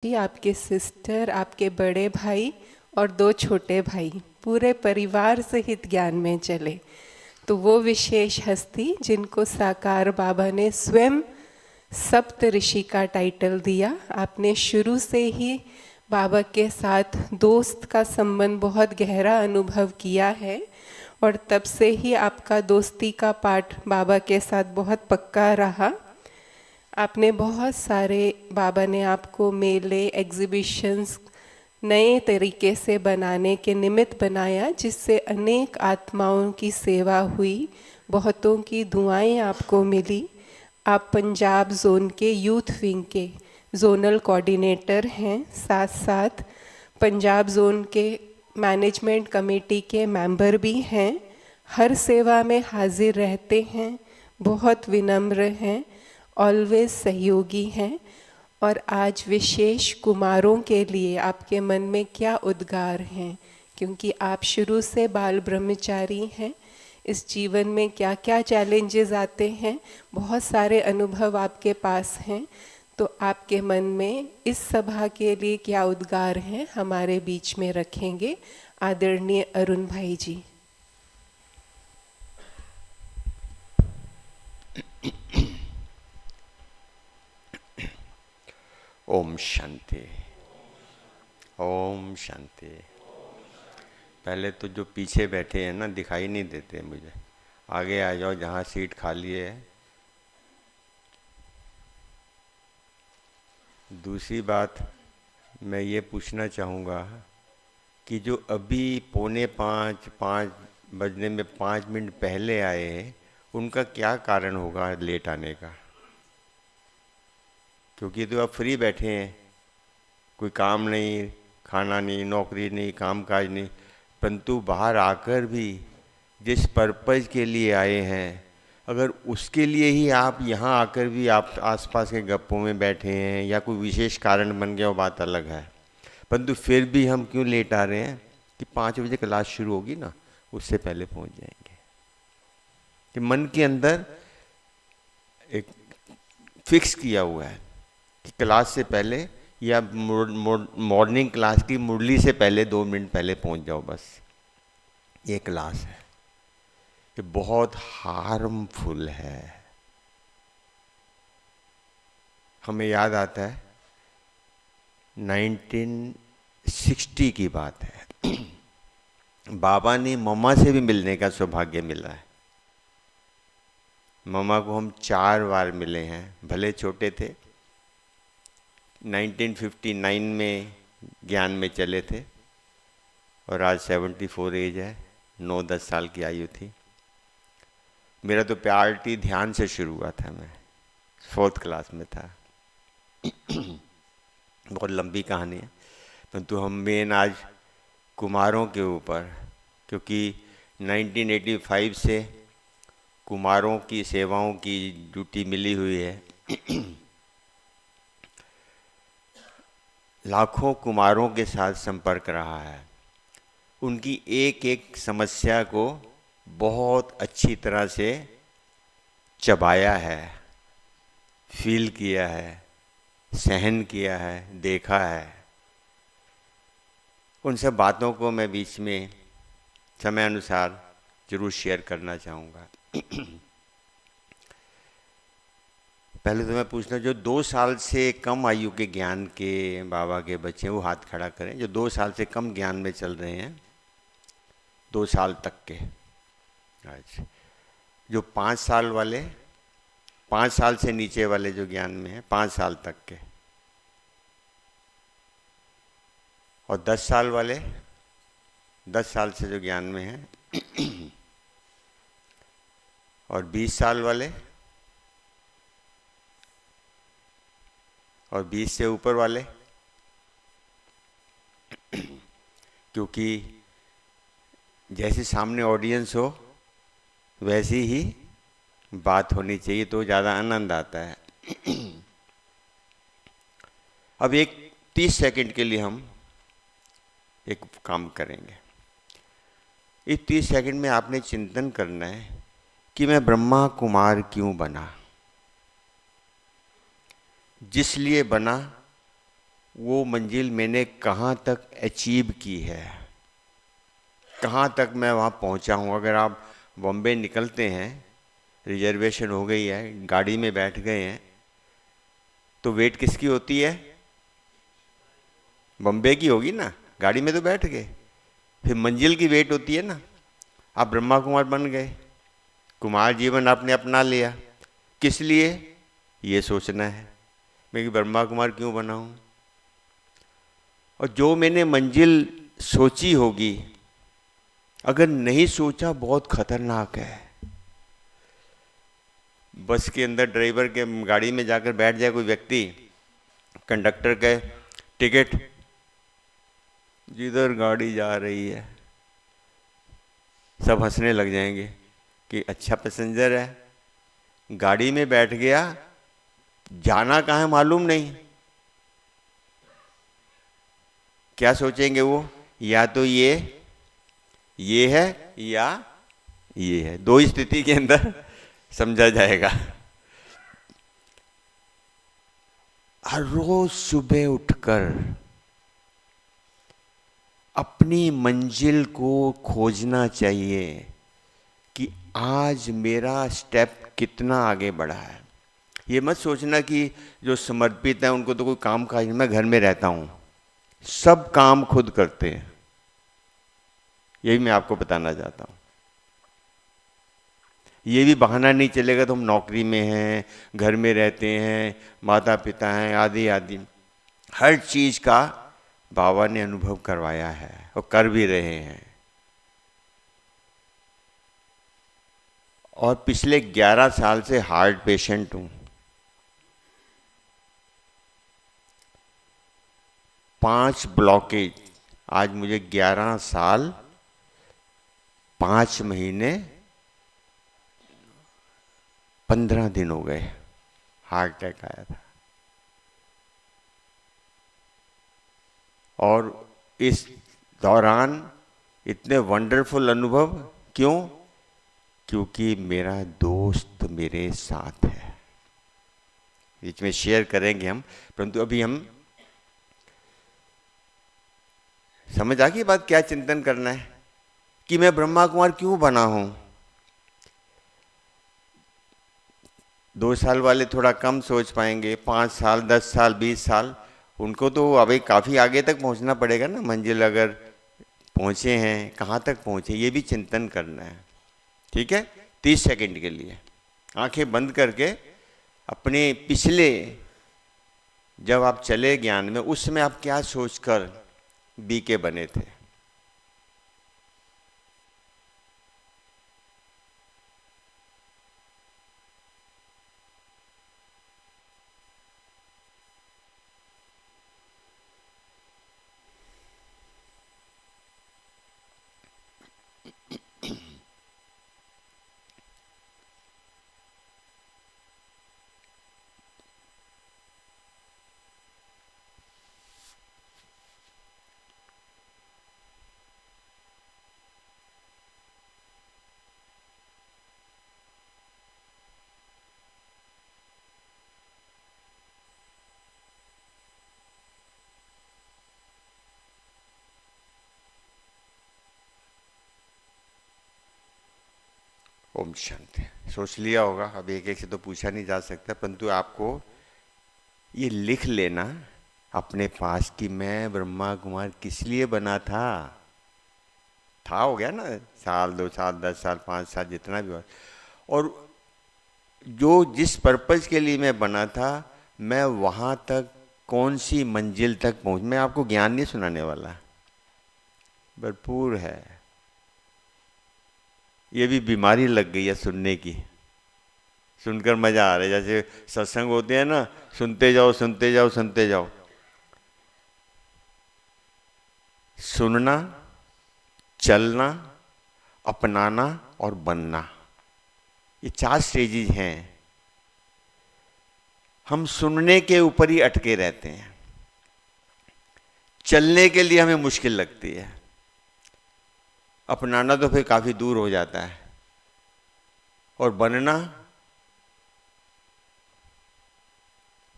जी, आपके सिस्टर, आपके बड़े भाई और 2 छोटे भाई पूरे परिवार सहित ज्ञान में चले। तो वो विशेष हस्ती जिनको साकार बाबा ने स्वयं सप्त ऋषि का टाइटल दिया। आपने शुरू से ही बाबा के साथ दोस्त का संबंध बहुत गहरा अनुभव किया है और तब से ही आपका दोस्ती का पाठ बाबा के साथ बहुत पक्का रहा। आपने बहुत सारे, बाबा ने आपको मेले, एग्जीबिशंस नए तरीके से बनाने के निमित्त बनाया, जिससे अनेक आत्माओं की सेवा हुई, बहुतों की दुआएं आपको मिली। आप पंजाब जोन के यूथ विंग के जोनल कोऑर्डिनेटर हैं, साथ साथ पंजाब जोन के मैनेजमेंट कमेटी के मेंबर भी हैं। हर सेवा में हाजिर रहते हैं, बहुत विनम्र हैं, ऑलवेज सहयोगी हैं। और आज विशेष कुमारों के लिए आपके मन में क्या उद्गार हैं, क्योंकि आप शुरू से बाल ब्रह्मचारी हैं। इस जीवन में क्या क्या चैलेंजेस आते हैं, बहुत सारे अनुभव आपके पास हैं। तो आपके मन में इस सभा के लिए क्या उद्गार हैं, हमारे बीच में रखेंगे आदरणीय अरुण भाई जी। ओम शांति, ओम शांति। पहले तो जो पीछे बैठे हैं ना, दिखाई नहीं देते मुझे, आगे आ जाओ जहाँ सीट खाली है। दूसरी बात मैं ये पूछना चाहूँगा कि जो अभी 4:45 बजने में 5 मिनट पहले आए हैं, उनका क्या कारण होगा लेट आने का? क्योंकि तो आप फ्री बैठे हैं, कोई काम नहीं, खाना नहीं, नौकरी नहीं, काम काज नहीं, परंतु बाहर आकर भी जिस पर्पज़ के लिए आए हैं, अगर उसके लिए ही आप यहाँ आकर भी आप आसपास के गप्पों में बैठे हैं या कोई विशेष कारण बन गया, वो बात अलग है। परंतु फिर भी हम क्यों लेट आ रहे हैं कि 5 बजे क्लास शुरू होगी ना, उससे पहले पहुँच जाएंगे। कि मन के अंदर एक फिक्स किया हुआ है कि क्लास से पहले या मॉर्निंग क्लास की मुरली से पहले 2 मिनट पहले पहुंच जाओ, बस ये क्लास है। ये बहुत हार्मफुल है। हमें याद आता है 1960 की बात है। बाबा ने मम्मा से भी मिलने का सौभाग्य मिला है। मम्मा को हम 4 बार मिले हैं, भले छोटे थे। 1959 में ज्ञान में चले थे और आज 74 एज है, 9-10 साल की आयु थी। मेरा तो प्यारटी ध्यान से शुरू हुआ था, मैं 4th क्लास में था। बहुत लंबी कहानी है, परंतु हम मेन आज कुमारों के ऊपर, क्योंकि 1985 से कुमारों की सेवाओं की ड्यूटी मिली हुई है। लाखों कुमारों के साथ संपर्क रहा है। उनकी एक एक समस्या को बहुत अच्छी तरह से चबाया है, फील किया है, सहन किया है, देखा है। उन सब बातों को मैं बीच में समय अनुसार जरूर शेयर करना चाहूँगा। पहले तो मैं पूछना, जो 2 साल से कम आयु के ज्ञान के बाबा के बच्चे हैं, वो हाथ खड़ा करें। जो 2 साल से कम ज्ञान में चल रहे हैं, 2 साल तक के। अच्छा, जो 5 साल वाले, 5 साल से नीचे वाले जो ज्ञान में हैं, 5 साल तक के, और 10 साल वाले, 10 साल से जो ज्ञान में हैं, और 20 साल वाले, और 20 से ऊपर वाले। क्योंकि जैसे सामने ऑडियंस हो वैसी ही बात होनी चाहिए, तो ज़्यादा आनंद आता है। अब एक 30 सेकंड के लिए हम एक काम करेंगे। इस 30 सेकंड में आपने चिंतन करना है कि मैं ब्रह्मा कुमार क्यों बना, जिस लिए बना वो मंजिल मैंने कहाँ तक अचीव की है, कहाँ तक मैं वहाँ पहुँचा हूँ। अगर आप बॉम्बे निकलते हैं, रिजर्वेशन हो गई है, गाड़ी में बैठ गए हैं, तो वेट किसकी होती है? बॉम्बे की होगी ना, गाड़ी में तो बैठ गए। फिर मंजिल की वेट होती है ना। आप ब्रह्मा कुमार बन गए, कुमार जीवन आपने अपना लिया। किस लिए? ये सोचना है मैं कि ब्रह्मा कुमार क्यों बना हूँ। और जो मैंने मंजिल सोची होगी, अगर नहीं सोचा, बहुत खतरनाक है। बस के अंदर ड्राइवर के गाड़ी में जाकर बैठ जाए कोई व्यक्ति, कंडक्टर कहे टिकट, जिधर गाड़ी जा रही है, सब हंसने लग जाएंगे कि अच्छा पैसेंजर है, गाड़ी में बैठ गया, जाना कहाँ है मालूम नहीं। क्या सोचेंगे वो? या तो ये है या ये है। दो स्थिति के अंदर समझा जाएगा। हर रोज सुबह उठकर अपनी मंजिल को खोजना चाहिए कि आज मेरा स्टेप कितना आगे बढ़ा है। ये मत सोचना कि जो समर्पित है उनको तो कोई काम काज नहीं, मैं घर में रहता हूँ, सब काम खुद करते हैं। यही मैं आपको बताना चाहता हूँ। ये भी बहाना नहीं चलेगा तो हम नौकरी में हैं, घर में रहते हैं, माता पिता हैं, आदि आदि। हर चीज़ का बाबा ने अनुभव करवाया है और कर भी रहे हैं। और पिछले 11 साल से हार्ट पेशेंट हूँ। 5 ब्लॉकेज, आज मुझे 11 साल 5 महीने 15 दिन हो गए, हार्ट अटैक आया था। और इस दौरान इतने वंडरफुल अनुभव क्यों? क्योंकि मेरा दोस्त मेरे साथ है। बीच में शेयर करेंगे हम, परंतु अभी हम समझ आ गई बात, क्या चिंतन करना है कि मैं ब्रह्मा कुमार क्यों बना हूं। 2 साल वाले थोड़ा कम सोच पाएंगे, 5 साल, 10 साल, 20 साल, उनको तो अभी काफ़ी आगे तक पहुंचना पड़ेगा ना। मंजिल अगर पहुंचे हैं, कहाँ तक पहुंचे, ये भी चिंतन करना है। ठीक है, 30 सेकंड के लिए आंखें बंद करके अपने पिछले, जब आप चले ज्ञान में, उस समय आप क्या सोचकर बीके बने थे। ओम शांति। सोच लिया होगा, अब एक एक से तो पूछा नहीं जा सकता, परंतु आपको ये लिख लेना अपने पास कि मैं ब्रह्मा कुमार किस लिए बना था। हो गया ना, साल, 2 साल, 10 साल, 5 साल, जितना भी हो। और जो जिस पर्पज के लिए मैं बना था, मैं वहाँ तक कौन सी मंजिल तक पहुँच। मैं आपको ज्ञान नहीं सुनाने वाला, भरपूर है। ये भी बीमारी लग गई है सुनने की, सुनकर मजा आ रहा है। जैसे सत्संग होते हैं ना, सुनते जाओ सुनते जाओ सुनते जाओ। सुनना, चलना, अपनाना और बनना, ये 4 स्टेजेज हैं। हम सुनने के ऊपर ही अटके रहते हैं, चलने के लिए हमें मुश्किल लगती है, अपनाना तो फिर काफी दूर हो जाता है, और बनना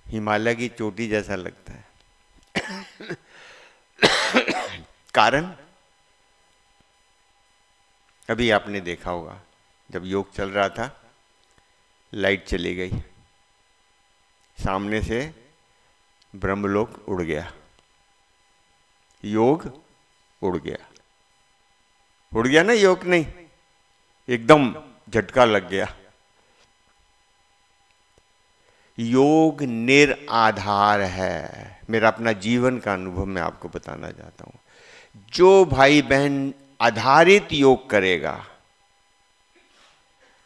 हिमालय की चोटी जैसा लगता है। कारण अभी आपने देखा होगा, जब योग चल रहा था लाइट चली गई, सामने से ब्रह्मलोक उड़ गया, योग उड़ गया। उड़ गया ना योग, नहीं एकदम झटका लग गया। योग निराधार है। मेरा अपना जीवन का अनुभव मैं आपको बताना चाहता हूं। जो भाई बहन आधारित योग करेगा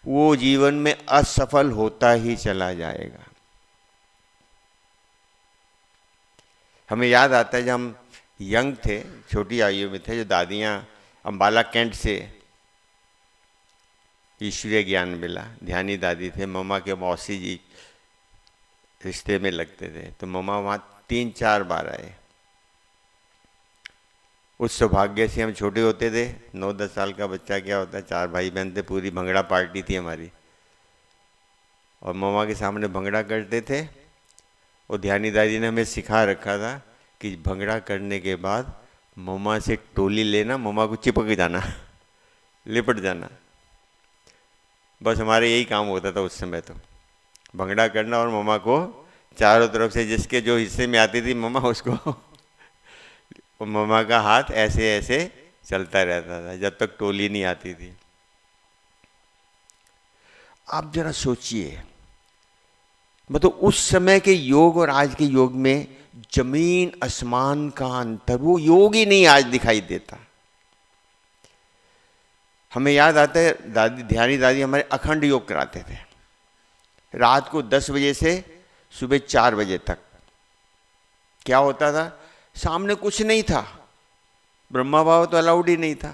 वो जीवन में असफल होता ही चला जाएगा। हमें याद आता है जब हम यंग थे, छोटी आयु में थे, जो दादियां अंबाला कैंट से ईश्वरीय ज्ञान मिला, ध्यानी दादी थे, मम्मा के मौसी जी रिश्ते में लगते थे, तो मम्मा वहाँ 3-4 बार आए। उस सौभाग्य से हम छोटे होते थे, 9-10 साल का बच्चा क्या होता है, 4 भाई बहन थे, पूरी भंगड़ा पार्टी थी हमारी, और मम्मा के सामने भंगड़ा करते थे। और ध्यानी दादी ने हमें सिखा रखा था कि भंगड़ा करने के बाद मम्मा से टोली लेना, मम्मा को चिपक जाना, लिपट जाना, बस हमारे यही काम होता था उस समय। तो भंगड़ा करना और मम्मा को चारों तरफ से जिसके जो हिस्से में आती थी मम्मा, उसको मम्मा का हाथ ऐसे ऐसे चलता रहता था जब तक टोली नहीं आती थी। आप जरा सोचिए, मतलब उस समय के योग और आज के योग में जमीन आसमान का अंतर। वो योग ही नहीं आज दिखाई देता। हमें याद आता है दादी, ध्यानी दादी हमारे अखंड योग कराते थे, रात को 10 बजे से सुबह 4 बजे तक। क्या होता था, सामने कुछ नहीं था, ब्रह्मा बाबा तो अलाउड ही नहीं था,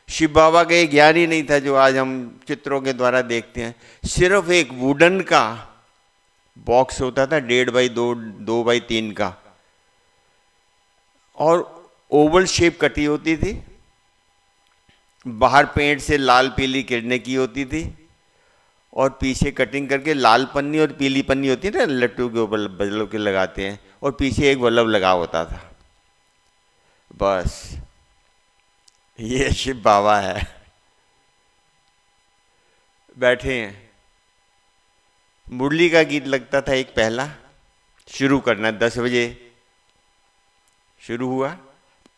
शिव बाबा का ज्ञान ही नहीं था जो आज हम चित्रों के द्वारा देखते हैं। सिर्फ एक वुडन का बॉक्स होता था, 1.5 बाई 2 बाई 3 का, और ओवल शेप कटी होती थी, बाहर पेंट से लाल पीली किरणें की होती थी, और पीछे कटिंग करके लाल पन्नी और पीली पन्नी होती है ना, लट्टू के ऊपर बल्ब के लगाते हैं, और पीछे एक बल्ब लगा होता था। बस ये शिव बाबा है, बैठे हैं। मुरली का गीत लगता था एक पहला, शुरू करना 10 बजे शुरू हुआ,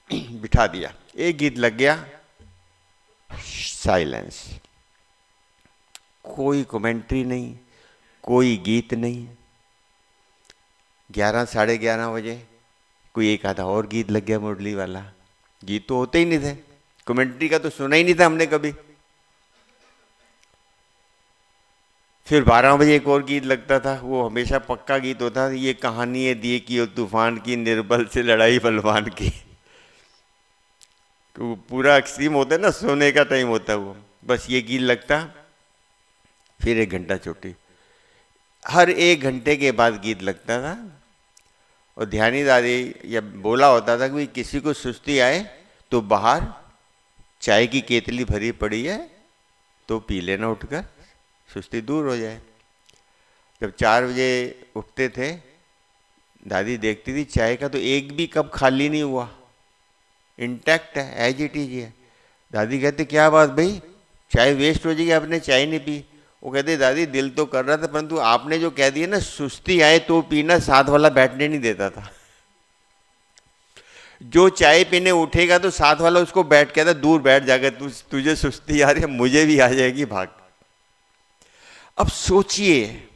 बिठा दिया, एक गीत लग गया, साइलेंस, कोई कमेंट्री नहीं, कोई गीत नहीं। 11 साढ़े 11 बजे कोई एक आधा और गीत लग गया मुरली वाला। गीत तो होते ही नहीं थे, कमेंट्री का तो सुना ही नहीं था हमने कभी। फिर 12 बजे एक और गीत लगता था, वो हमेशा पक्का गीत होता था, ये कहानी है दिए की और तूफान की, निर्बल से लड़ाई बलवान की। तो पूरा एक्सट्रीम होता है ना, सोने का टाइम होता है वो, बस ये गीत लगता। फिर 1 घंटा छुट्टी, हर 1 घंटे के बाद गीत लगता था। और ध्यानी दादी या बोला होता था कि किसी को सुस्ती आए तो बाहर चाय की केतली भरी पड़ी है तो पी लेना उठकर, सुस्ती दूर हो जाए। जब 4 बजे उठते थे, दादी देखती थी चाय का तो एक भी कप खाली नहीं हुआ, इंटैक्ट है, एज इट इज है। दादी कहते क्या बात भाई, चाय वेस्ट हो जाएगी, आपने चाय नहीं पी। वो कहते दादी दिल तो कर रहा था, परंतु आपने जो कह दिया ना सुस्ती आए तो पीना, साथ वाला बैठने नहीं देता था। जो चाय पीने उठेगा तो साथ वाला उसको बैठ कहता दूर बैठ जाकर, तुझे सुस्ती आ रही है, मुझे भी आ जाएगी, भाग। अब सोचिए,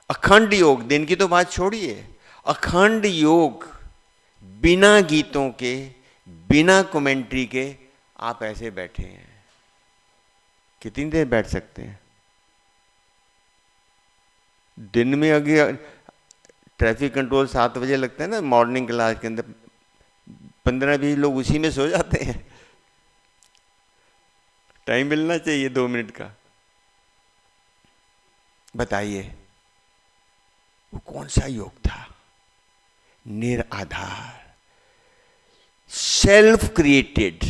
अखंड योग, दिन की तो बात छोड़िए, अखंड योग बिना गीतों के, बिना कमेंट्री के आप ऐसे बैठे हैं, कितनी देर बैठ सकते हैं? दिन में अगर ट्रैफिक कंट्रोल 7 बजे लगता है ना मॉर्निंग क्लास के अंदर, 15-20 लोग उसी में सो जाते हैं। टाइम मिलना चाहिए 2 मिनट का। बताइए वो कौन सा योग था? निराधार, सेल्फ क्रिएटेड।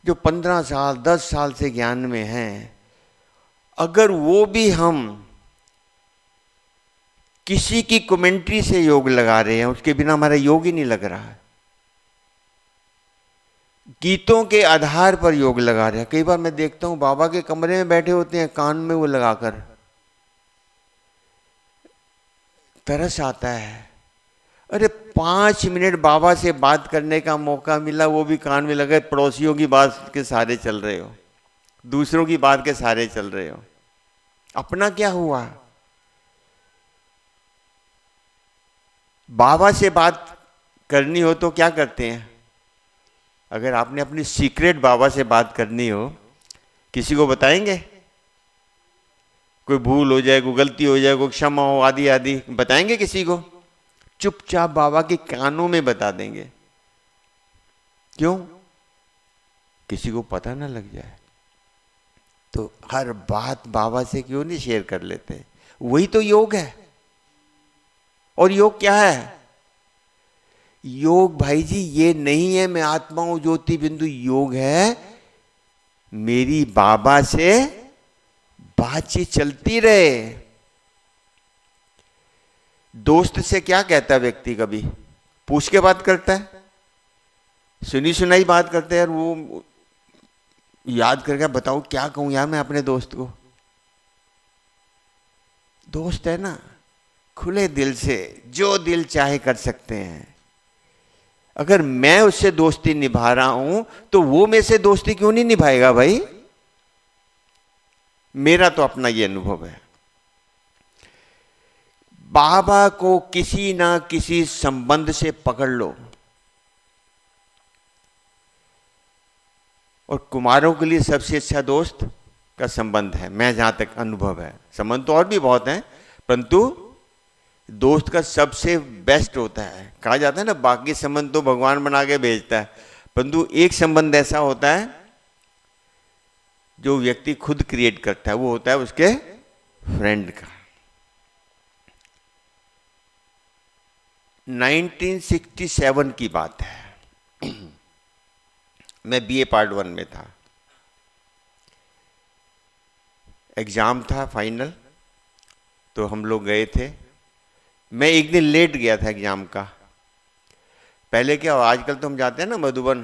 जो 15 साल 10 साल से ज्ञान में हैं, अगर वो भी हम किसी की कमेंट्री से योग लगा रहे हैं, उसके बिना हमारा योग ही नहीं लग रहा है। गीतों के आधार पर योग लगा रहे हैं। कई बार मैं देखता हूं बाबा के कमरे में बैठे होते हैं, कान में वो लगाकर, तरस आता है। अरे 5 मिनट बाबा से बात करने का मौका मिला, वो भी कान में लगे, पड़ोसियों की बात के सहारे चल रहे हो, दूसरों की बात के सहारे चल रहे हो, अपना क्या हुआ? बाबा से बात करनी हो तो क्या करते हैं? अगर आपने अपनी सीक्रेट बाबा से बात करनी हो, किसी को बताएंगे? कोई भूल हो जाए, कोई गलती हो जाए, कोई क्षमा हो, आदि आदि, बताएंगे किसी को? चुपचाप बाबा के कानों में बता देंगे। क्यों? किसी को पता ना लग जाए। तो हर बात बाबा से क्यों नहीं शेयर कर लेते? वही तो योग है। और योग क्या है? योग भाई जी ये नहीं है मैं आत्मा हूं ज्योति बिंदु। योग है मेरी बाबा से बातचीत चलती रहे। दोस्त से क्या कहता है व्यक्ति? कभी पूछ के बात करता है? सुनी सुनाई बात करते हैं यार, वो याद करके बताओ क्या कहूं यार मैं अपने दोस्त को। दोस्त है ना, खुले दिल से जो दिल चाहे कर सकते हैं। अगर मैं उससे दोस्ती निभा रहा हूं तो वो मेरे से दोस्ती क्यों नहीं निभाएगा भाई? मेरा तो अपना ये अनुभव है। बाबा को किसी ना किसी संबंध से पकड़ लो। और कुमारों के लिए सबसे अच्छा दोस्त का संबंध है, मैं जहां तक अनुभव है। संबंध तो और भी बहुत हैं, परंतु दोस्त का सबसे बेस्ट होता है। कहा जाता है ना बाकी संबंध तो भगवान बना के भेजता है, परंतु एक संबंध ऐसा होता है जो व्यक्ति खुद क्रिएट करता है, वो होता है उसके फ्रेंड का। 1967 की बात है। मैं बीए पार्ट 1 में था, एग्जाम था फाइनल, तो हम लोग गए थे। मैं एक दिन लेट गया था एग्जाम का। पहले क्या हो, आजकल तो हम जाते हैं ना मधुबन,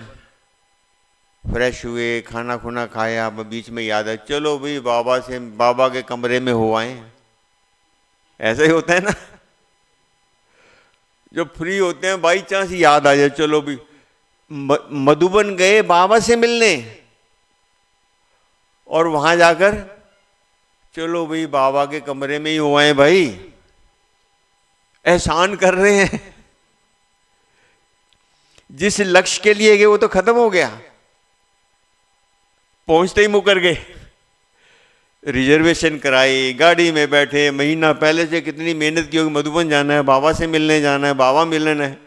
फ्रेश हुए, खाना खुना खाया, बीच में याद है चलो भाई बाबा के कमरे में हो आए। ऐसा ही होता है ना, जब फ्री होते हैं बाई चांस याद आ जाए चलो भी मधुबन गए बाबा से मिलने, और वहां जाकर चलो भाई बाबा के कमरे में ही हो आए। भाई एहसान कर रहे हैं। जिस लक्ष्य के लिए गए वो तो खत्म हो गया, पहुंचते ही मुकर गए। रिजर्वेशन कराई, गाड़ी में बैठे, महीना पहले से कितनी मेहनत की होगी, मधुबन जाना है, बाबा से मिलने जाना है, बाबा मिलना है,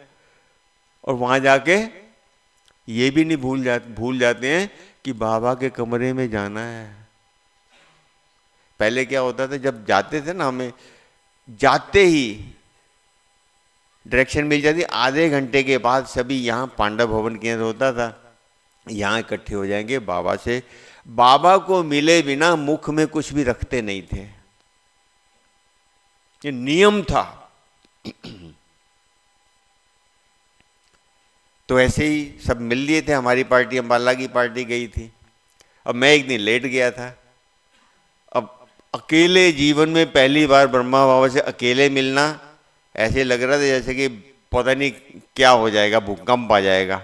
और वहां जाके ये भी नहीं भूल जाते हैं कि बाबा के कमरे में जाना है। पहले क्या होता था, जब जाते थे ना, हमें जाते ही डायरेक्शन मिल जाती, आधे घंटे के बाद सभी यहाँ पांडव भवन केंद्र होता था, यहाँ इकट्ठे हो जाएंगे बाबा से। बाबा को मिले बिना मुख में कुछ भी रखते नहीं थे, ये नियम था। तो ऐसे ही सब मिल लिए थे। हमारी पार्टी, अम्बाला की पार्टी गई थी। अब मैं एक दिन लेट गया था। अब अकेले जीवन में पहली बार ब्रह्मा बाबा से अकेले मिलना, ऐसे लग रहा था जैसे कि पता नहीं क्या हो जाएगा, भूकंप आ जाएगा,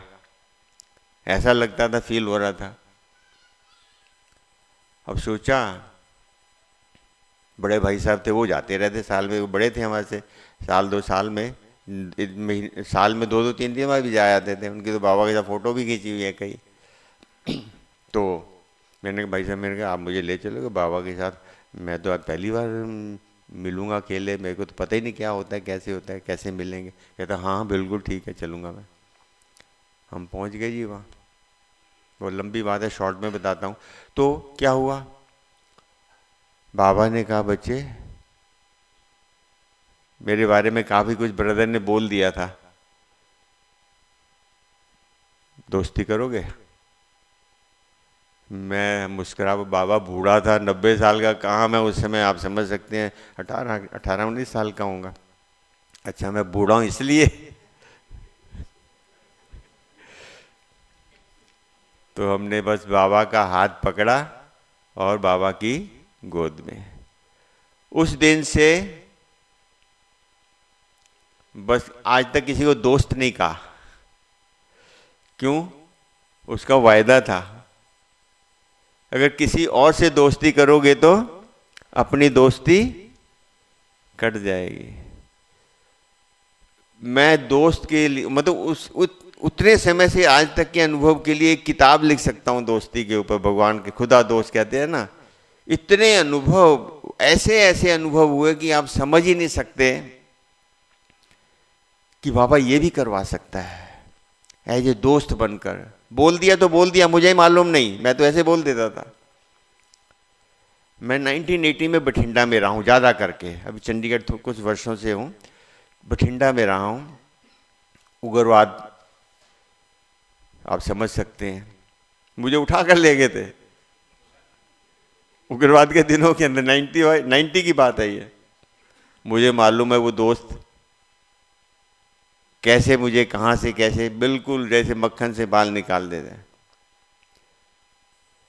ऐसा लगता था, फील हो रहा था। अब सोचा, बड़े भाई साहब थे, वो जाते रहते साल में, वो बड़े थे हमारे से, साल 2 साल में, साल में 2-2 3-3 बार भी जा आते थे। उनकी तो बाबा के साथ फोटो भी खींची हुई है कई। तो मैंने कहा भाई साहब, मैंने कहा आप मुझे ले चलोगे बाबा के साथ? मैं तो आज पहली बार मिलूंगा अकेले, मेरे को तो पता ही नहीं क्या होता है, कैसे होता है, कैसे मिलेंगे। कहता हाँ बिल्कुल ठीक है, चलूँगा मैं। हम पहुँच गए जी वहाँ। वो लंबी बात है, शॉर्ट में बताता हूँ। तो क्या हुआ, बाबा ने कहा बच्चे, मेरे बारे में काफ़ी कुछ ब्रदर ने बोल दिया था, दोस्ती करोगे? मैं मुस्कुरा, बाबा बूढ़ा था, 90 साल का, कहाँ मैं उस समय, आप समझ सकते हैं, 18-19 साल का होऊंगा। अच्छा, मैं बूढ़ा हूं इसलिए? तो हमने बस बाबा का हाथ पकड़ा और बाबा की गोद में। उस दिन से बस आज तक किसी को दोस्त नहीं कहा। क्यों? उसका वायदा था, अगर किसी और से दोस्ती करोगे तो अपनी दोस्ती कट जाएगी। मैं दोस्त के लिए मतलब उतने समय से आज तक के अनुभव के लिए एक किताब लिख सकता हूँ दोस्ती के ऊपर। भगवान के खुदा दोस्त कहते हैं ना। इतने अनुभव, ऐसे ऐसे अनुभव हुए कि आप समझ ही नहीं सकते कि बाबा ये भी करवा सकता है एज ए दोस्त बनकर। बोल दिया तो बोल दिया, मुझे ही मालूम नहीं, मैं तो ऐसे बोल देता था। मैं 1980 में बठिंडा में रहा हूँ ज़्यादा करके, अभी चंडीगढ़ तो कुछ वर्षों से हूँ। बठिंडा में रहा हूँ। उग्रवाद आप समझ सकते हैं, मुझे उठा कर ले गए थे उग्रवाद के दिनों के अंदर। 90 की बात है ये। मुझे मालूम है वो दोस्त कैसे मुझे कहाँ से कैसे बिल्कुल जैसे मक्खन से बाल निकाल देते।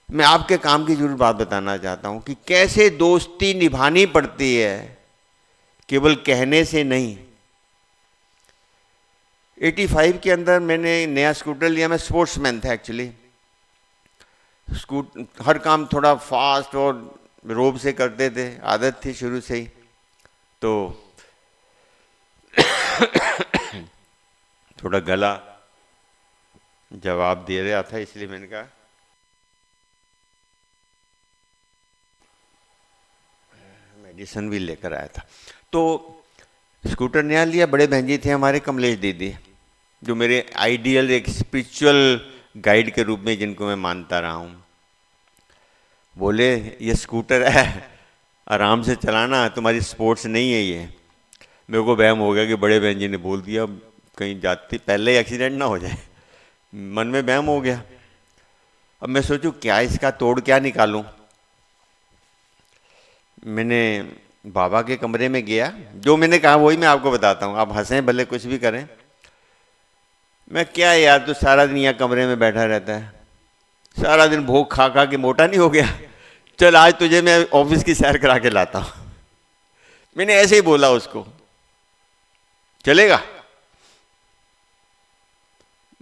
मैं आपके काम की जरूर बात बताना चाहता हूँ कि कैसे दोस्ती निभानी पड़ती है, केवल कहने से नहीं। 85 के अंदर मैंने नया स्कूटर लिया। मैं स्पोर्ट्समैन था एक्चुअली। हर काम थोड़ा फास्ट और रोब से करते थे, आदत थी शुरू से ही। तो थोड़ा गला जवाब दे रहा था, इसलिए मैंने कहा मेडिसिन भी लेकर आया था। तो स्कूटर नया लिया। बड़े बहन जी थे हमारे, कमलेश दीदी, जो मेरे आइडियल एक स्पिरिचुअल गाइड के रूप में जिनको मैं मानता रहा हूँ। बोले ये स्कूटर है, आराम से चलाना, तुम्हारी स्पोर्ट्स नहीं है ये। मेरे को वहम हो गया कि बड़े बहन जी ने बोल दिया, कहीं जाती पहले ही एक्सीडेंट ना हो जाए। मन में वहम हो गया। अब मैं सोचूं क्या इसका तोड़ क्या निकालूं। मैंने बाबा के कमरे में गया, जो मैंने कहा वही मैं आपको बताता हूँ, आप हंसें भले कुछ भी करें। मैं क्या यार, तो सारा दिन यहाँ कमरे में बैठा रहता है, सारा दिन भूख खा खा के मोटा नहीं हो गया? चल आज तुझे मैं ऑफिस की सैर करा के लाता हूँ। मैंने ऐसे ही बोला उसको, चलेगा?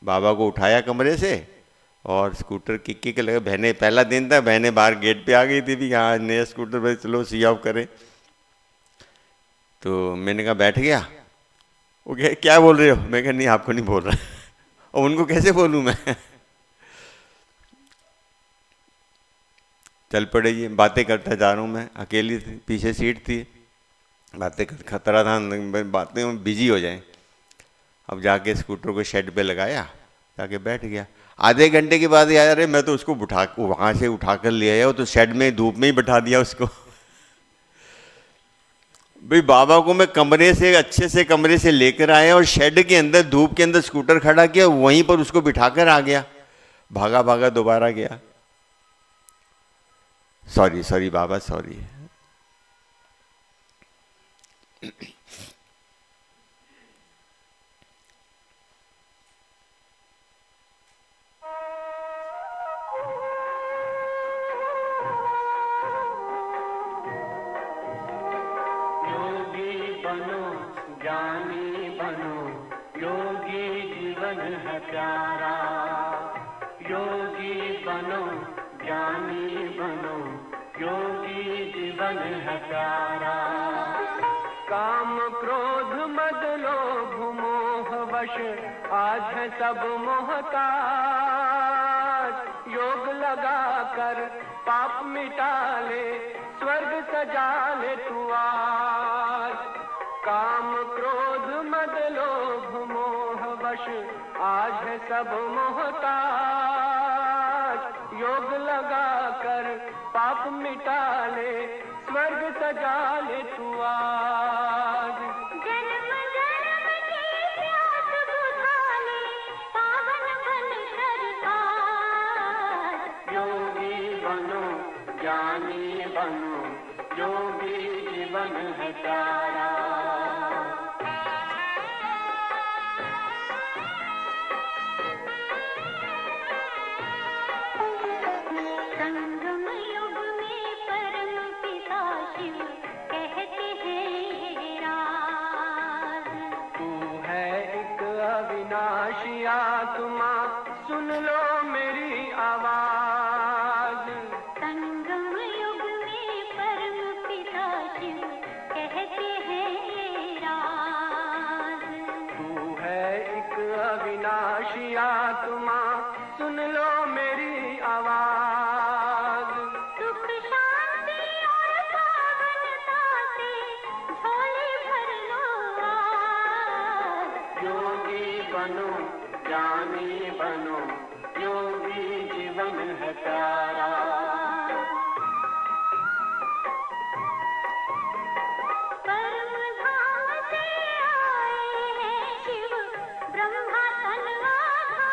बाबा को उठाया कमरे से और स्कूटर किक लगे। बहने, पहला दिन था, बहने बाहर गेट पे आ गई थी भी, हाँ नया स्कूटर पे चलो सी ऑफ करें। तो मैंने कहा बैठ गया। वो कहे क्या बोल रहे हो? मैं कहा नहीं आपको नहीं बोल रहा। और उनको कैसे बोलूँ मैं? चल पड़े ये, बातें करता जा रहा हूँ मैं, अकेली थी, पीछे सीट थी, बातें कर, खतरा था बातें बिजी हो जाए। अब जाके स्कूटर को शेड पे लगाया, जाके बैठ गया। आधे घंटे के बाद यार, अरे मैं तो उसको वहाँ से उठा कर ले आया, वो तो शेड में धूप में ही बैठा दिया उसको। भाई बाबा को मैं कमरे से, अच्छे से कमरे से लेकर आया और शेड के अंदर धूप के अंदर स्कूटर खड़ा किया, वहीं पर उसको बिठाकर आ गया। भागा भागा दोबारा गया। सॉरी बाबा, सॉरी। ज्ञानी बनो, योगी जीवन है प्यारा। योगी बनो, ज्ञानी बनो, योगी जीवन है प्यारा। काम क्रोध मद लोभ मोह वश आज है सब मोहताज। योग लगा कर पाप मिटा ले, स्वर्ग सजा ले तू आज। काम क्रोध मद लोभ मोह वश आज है सब मोहताज। योग लगा कर पाप मिटा ले, स्वर्ग सजा ले तू आज। जन्म जन्म की प्यास बुझा ले, पावन बन कर आज। योगी बनो, ज्ञानी बनो, योगी जीवन है प्यारा। अविनाशी आत्मा सुन लो मेरी आवाज। संगम युग में परम पिता शिव कहते हैं ये राज। तू है एक अविनाशी आत्मा सुन लो मेरी आवाज। सुख शांति और पावनता से झोली भर लो आज। योगी बनो ज्ञानी बनो योगी जीवन है प्यारा। परम धाम से आए हैं शिव ब्रह्मा तन आधार।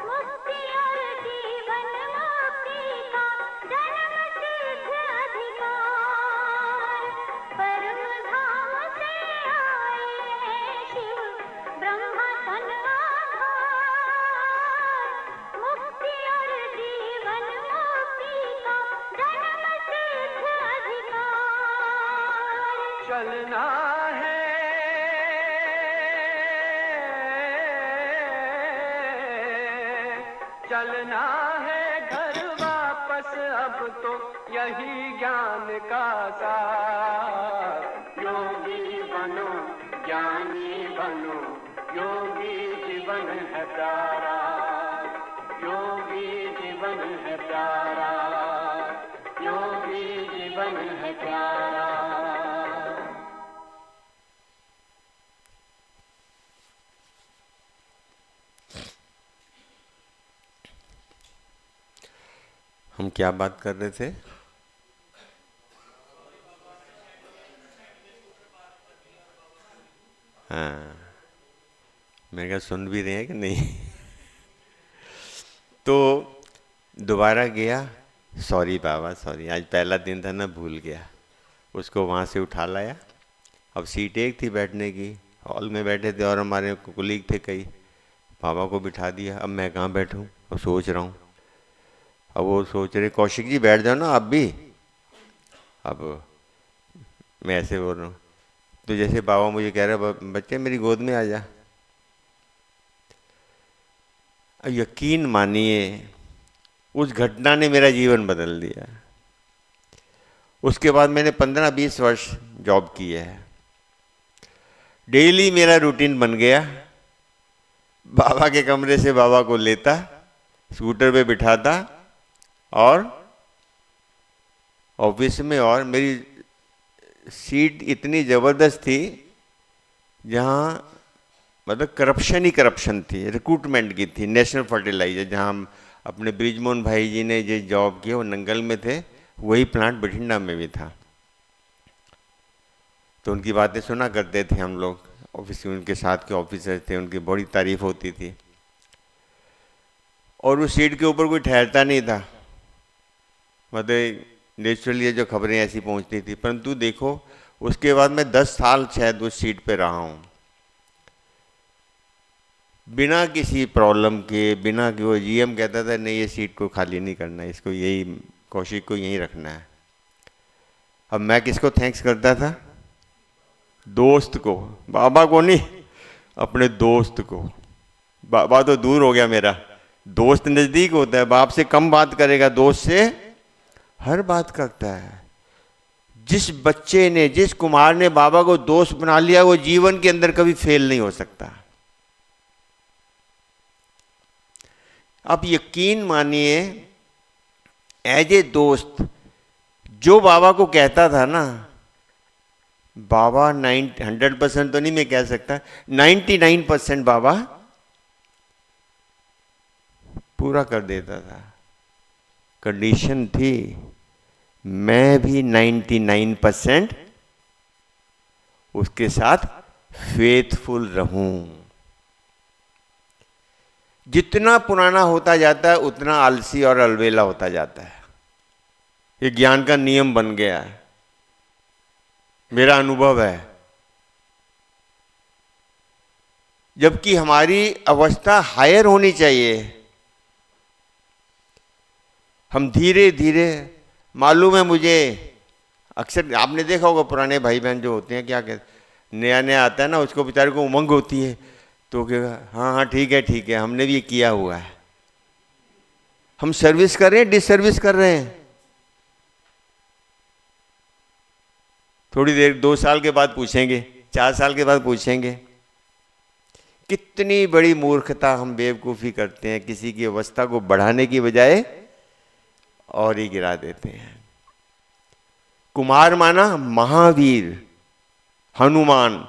मुक्ति और जीवन मुक्ति का जन्म सिद्ध अधिकार। परम धाम से आए हैं शिव ब्रह्मा तन आधार। मुक्ति और जीवन मुक्ति का जन्म सिद्ध अधिकार। चलना है चलना है घर वापस अब तो यही ज्ञान का सार। योगी बनो ज्ञानी बनो योगी जीवन है प्यारा। योगी जीवन है प्यारा। योगी जीवन है प्यारा। हम क्या बात कर रहे थे? हाँ, मैं क्या सुन भी रहे हैं कि नहीं? तो दोबारा गया, सॉरी बाबा सॉरी, आज पहला दिन था ना, भूल गया। उसको वहाँ से उठा लाया। अब सीट एक थी बैठने की, हॉल में बैठे थे और हमारे कुलीग थे कई। बाबा को बिठा दिया। अब मैं कहाँ बैठूँ? अब सोच रहा हूँ। अब वो सोच रहे कौशिक जी बैठ जाओ ना आप भी। अब मैं ऐसे बोल रहा हूँ तो जैसे बाबा मुझे कह रहे बच्चे मेरी गोद में आ जा। यकीन मानिए उस घटना ने मेरा जीवन बदल दिया। उसके बाद मैंने 15-20 वर्ष जॉब की है। डेली मेरा रूटीन बन गया। बाबा के कमरे से बाबा को लेता, स्कूटर पे बिठाता और ऑफिस में। और मेरी सीट इतनी ज़बरदस्त थी जहाँ मतलब करप्शन ही करप्शन थी, रिक्रूटमेंट की थी। नेशनल फर्टिलाइजर, जहाँ हम अपने ब्रिजमोहन भाई जी ने जो जॉब किया वो नंगल में थे, वही प्लांट बठिंडा में भी था। तो उनकी बातें सुना करते थे हम लोग। ऑफिस में उनके साथ के ऑफिसर थे, उनकी बड़ी तारीफ होती थी। और उस सीट के ऊपर कोई ठहरता नहीं था, मतलब नेचुरली जो खबरें ऐसी पहुंचती थी। परंतु देखो उसके बाद मैं 10 साल शायद उस सीट पे रहा हूँ, बिना किसी प्रॉब्लम के, बिना कि वो जीएम कहता था नहीं ये सीट को खाली नहीं करना, इसको यही कौशिक को यहीं रखना है। अब मैं किसको थैंक्स करता था? दोस्त को, बाबा को नहीं, अपने दोस्त को। बाबा तो दूर हो गया मेरा, दोस्त नज़दीक होता है। बाप से कम बात करेगा, दोस्त से हर बात करता है। जिस बच्चे ने, जिस कुमार ने बाबा को दोस्त बना लिया, वो जीवन के अंदर कभी फेल नहीं हो सकता। आप यकीन मानिए एज ए दोस्त जो बाबा को कहता था ना, बाबा 100% तो नहीं मैं कह सकता, 99% बाबा पूरा कर देता था। कंडीशन थी मैं भी 99% उसके साथ फेथफुल रहूं। जितना पुराना होता जाता है उतना आलसी और अलबेला होता जाता है। ये ज्ञान का नियम बन गया है, मेरा अनुभव है। जबकि हमारी अवस्था हायर होनी चाहिए। हम धीरे धीरे, मालूम है मुझे, अक्सर आपने देखा होगा पुराने भाई बहन जो होते हैं क्या कहते, नया नया आता है ना, उसको बेचारे को उमंग होती है, तो कहेगा हाँ हाँ ठीक है हमने भी ये किया हुआ है। हम सर्विस कर रहे हैं, डिसर्विस कर रहे हैं। थोड़ी देर 2 साल के बाद पूछेंगे, 4 साल के बाद पूछेंगे, कितनी बड़ी मूर्खता हम बेवकूफ़ी करते हैं, किसी की अवस्था को बढ़ाने की बजाय और ही गिरा देते हैं। कुमार माना महावीर, हनुमान।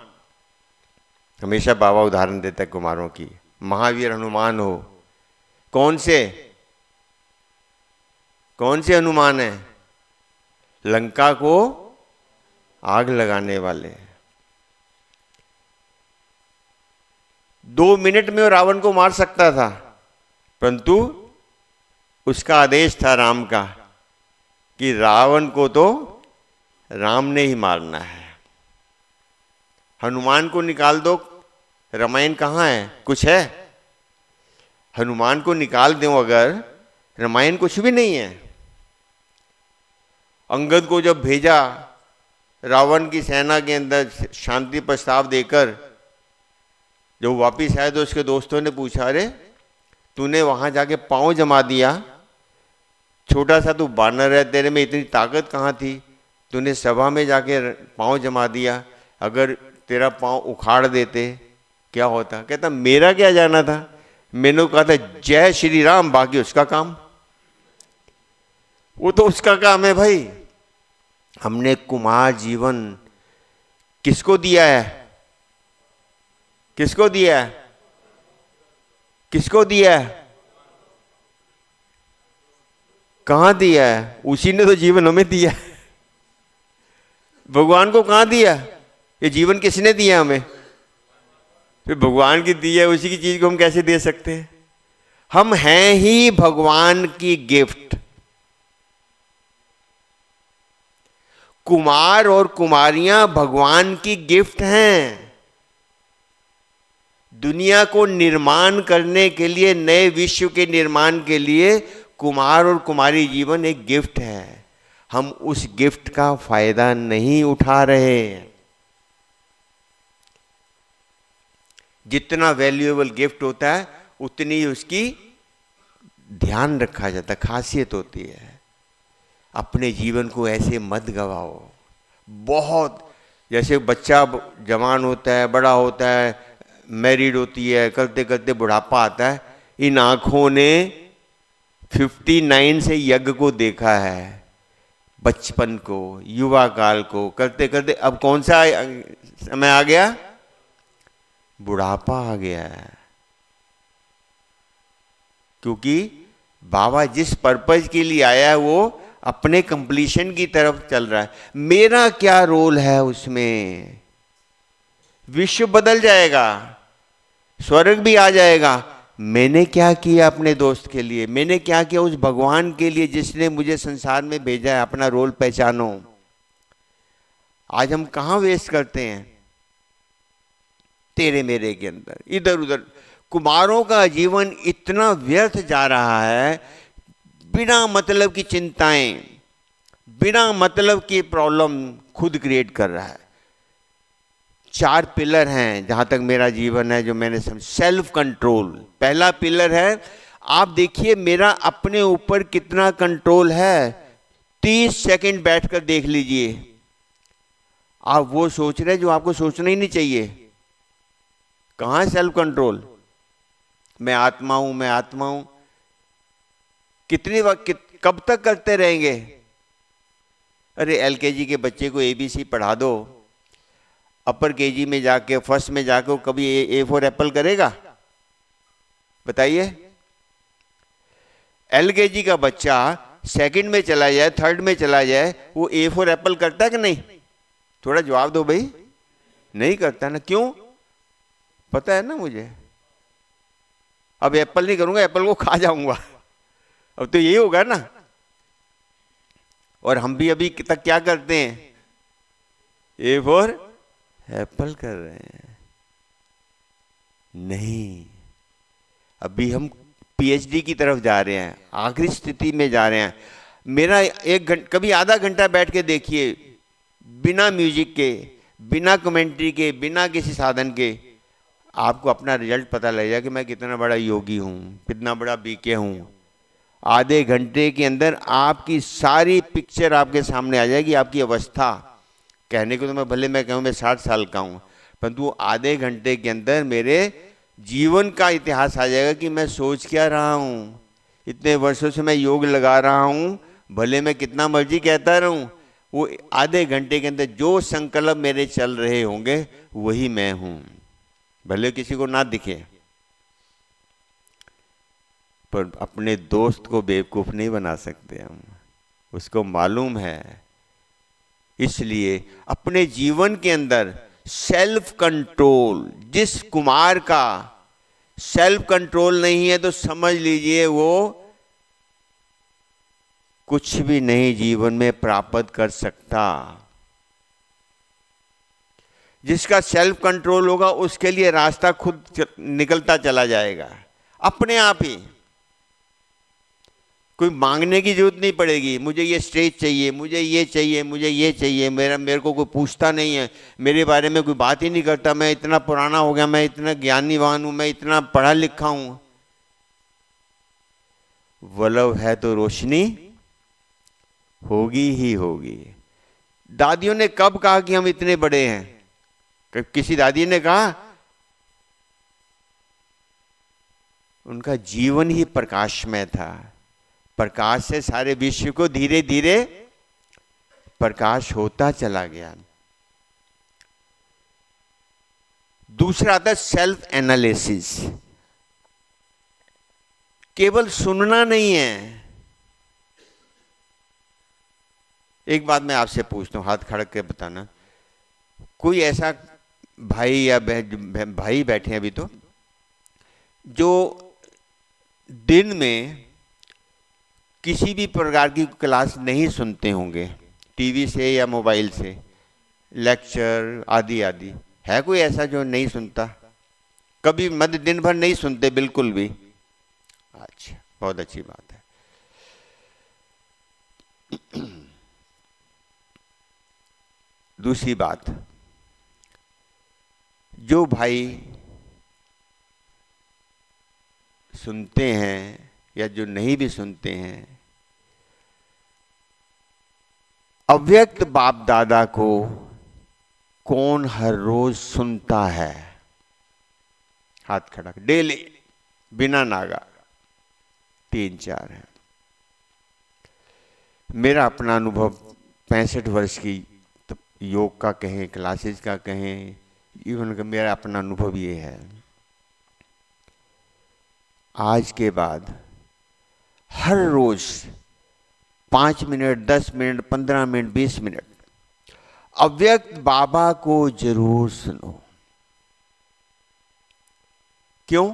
हमेशा बाबा उदाहरण देता है कुमारों की, महावीर हनुमान हो। कौन से हनुमान है? लंका को आग लगाने वाले। 2 मिनट में वो रावण को मार सकता था, परंतु उसका आदेश था राम का कि रावण को तो राम ने ही मारना है। हनुमान को निकाल दो, रामायण कहाँ है? कुछ है? हनुमान को निकाल दो अगर, रामायण कुछ भी नहीं है। अंगद को जब भेजा रावण की सेना के अंदर शांति प्रस्ताव देकर, जब वापिस आए तो उसके दोस्तों ने पूछा, अरे तूने वहां जाके पांव जमा दिया, छोटा सा तू बानर है, तेरे में इतनी ताकत कहाँ थी? तूने सभा में जाके पांव जमा दिया, अगर तेरा पांव उखाड़ देते क्या होता? कहता मेरा क्या जाना था, मैंने कहा था जय श्री राम, बाकी उसका काम। वो तो उसका काम है भाई। हमने कुमार जीवन किसको दिया है? किसको दिया है? किसको दिया है? कहाँ दिया है? उसी ने तो जीवन हमें दिया है। भगवान को कहाँ दिया? ये जीवन किसने दिया हमें? फिर भगवान की दी है उसी की चीज को हम कैसे दे सकते हैं? हम हैं ही भगवान की गिफ्ट। कुमार और कुमारियां भगवान की गिफ्ट हैं। दुनिया को निर्माण करने के लिए, नए विश्व के निर्माण के लिए कुमार और कुमारी जीवन एक गिफ्ट है। हम उस गिफ्ट का फायदा नहीं उठा रहे हैं। जितना वैल्यूएबल गिफ्ट होता है उतनी ही उसकी ध्यान रखा जाता है, खासियत होती है। अपने जीवन को ऐसे मत गवाओ। बहुत जैसे बच्चा जवान होता है, बड़ा होता है, मैरिड होती है, करते करते बुढ़ापा आता है। इन आँखों ने 59 से यज्ञ को देखा है, बचपन को, युवा काल को, करते करते अब कौन सा समय आ गया? बुढ़ापा आ गया है। क्योंकि बाबा जिस पर्पज के लिए आया है वो अपने कंप्लीशन की तरफ चल रहा है। मेरा क्या रोल है उसमें? विश्व बदल जाएगा, स्वर्ग भी आ जाएगा। मैंने क्या किया अपने दोस्त के लिए? मैंने क्या किया उस भगवान के लिए जिसने मुझे संसार में भेजा है? अपना रोल पहचानो। आज हम कहाँ वेस्ट करते हैं? तेरे मेरे के अंदर, इधर उधर। कुमारों का जीवन इतना व्यर्थ जा रहा है, बिना मतलब की चिंताएं, बिना मतलब की प्रॉब्लम खुद क्रिएट कर रहा है। 4 पिलर हैं जहां तक मेरा जीवन है जो मैंने समझ। सेल्फ कंट्रोल पहला पिलर है। आप देखिए मेरा अपने ऊपर कितना कंट्रोल है। 30 सेकंड बैठकर देख लीजिए। आप वो सोच रहे हैं जो आपको सोचना ही नहीं चाहिए। कहाँ सेल्फ कंट्रोल? मैं आत्मा हूं, मैं आत्मा हूं। कितनी वक्त, कब तक करते रहेंगे? अरे एलकेजी के बच्चे को ABC पढ़ा दो, अपर केजी में जाके, फर्स्ट में जाके कभी A फॉर एप्पल करेगा? बताइए। LKG का बच्चा सेकंड में चला जाए, थर्ड में चला जाए, वो A फॉर एप्पल करता है कि नहीं? थोड़ा जवाब दो भाई। नहीं करता ना। क्यों? पता है ना मुझे। अब एप्पल नहीं करूंगा, एप्पल को खा जाऊंगा। अब तो यही होगा ना। और हम भी अभी तक क्या करते हैं? A फॉर एप्पल कर रहे हैं। नहीं, अभी हम PhD की तरफ जा रहे हैं, आखिरी स्थिति में जा रहे हैं। मेरा 1 घंटा, कभी आधा घंटा बैठ के देखिए, बिना म्यूजिक के, बिना कमेंट्री के, बिना किसी साधन के आपको अपना रिजल्ट पता लग जाए कि मैं कितना बड़ा योगी हूँ, कितना बड़ा बीके हूँ। आधे घंटे के अंदर आपकी सारी पिक्चर आपके सामने आ जाएगी, आपकी अवस्था। कहने को तो मैं भले मैं कहूँ मैं 60 साल का हूँ, परंतु आधे घंटे के अंदर मेरे जीवन का इतिहास आ जाएगा कि मैं सोच क्या रहा हूँ। इतने वर्षों से मैं योग लगा रहा हूँ, भले मैं कितना मर्जी कहता रहूँ, वो आधे घंटे के अंदर जो संकल्प मेरे चल रहे होंगे वही मैं हूँ, भले किसी को ना दिखे। पर अपने दोस्त को बेवकूफ़ नहीं बना सकते हम, उसको मालूम है। इसलिए अपने जीवन के अंदर सेल्फ कंट्रोल, जिस कुमार का सेल्फ कंट्रोल नहीं है तो समझ लीजिए वो कुछ भी नहीं जीवन में प्राप्त कर सकता। जिसका सेल्फ कंट्रोल होगा उसके लिए रास्ता खुद निकलता चला जाएगा अपने आप ही। कोई मांगने की जरूरत नहीं पड़ेगी, मुझे ये स्टेज चाहिए, मुझे ये चाहिए, मुझे ये चाहिए। मेरे को कोई पूछता नहीं है, मेरे बारे में कोई बात ही नहीं करता। मैं इतना पुराना हो गया, मैं इतना ज्ञानीवान हूं, मैं इतना पढ़ा लिखा हूं। वल्लभ है तो रोशनी होगी ही होगी। दादियों ने कब कहा कि हम इतने बड़े हैं? किसी दादी ने कहा? उनका जीवन ही प्रकाशमय था। प्रकाश से सारे विश्व को धीरे धीरे प्रकाश होता चला गया। दूसरा आता सेल्फ एनालिसिस। केवल सुनना नहीं है। एक बात मैं आपसे पूछता हूं, हाथ खड़ा के बताना, कोई ऐसा भाई या भाई बैठे हैं अभी तो, जो दिन में किसी भी प्रकार की क्लास नहीं सुनते होंगे, टीवी से या मोबाइल से, लेक्चर आदि आदि? है कोई ऐसा जो नहीं सुनता? कभी मध्य दिन भर नहीं सुनते बिल्कुल भी? अच्छा, बहुत अच्छी बात है। दूसरी बात, जो भाई सुनते हैं या जो नहीं भी सुनते हैं, अव्यक्त बाप दादा को कौन हर रोज सुनता है? हाथ खड़ा, डेली बिना नागा। 3-4 है। मेरा अपना अनुभव 65 वर्ष की योग का कहें, क्लासेस का कहें, इवन का मेरा अपना अनुभव ये है। आज के बाद हर रोज 5 मिनट, 10 मिनट, 15 मिनट, 20 मिनट अव्यक्त बाबा को जरूर सुनो। क्यों?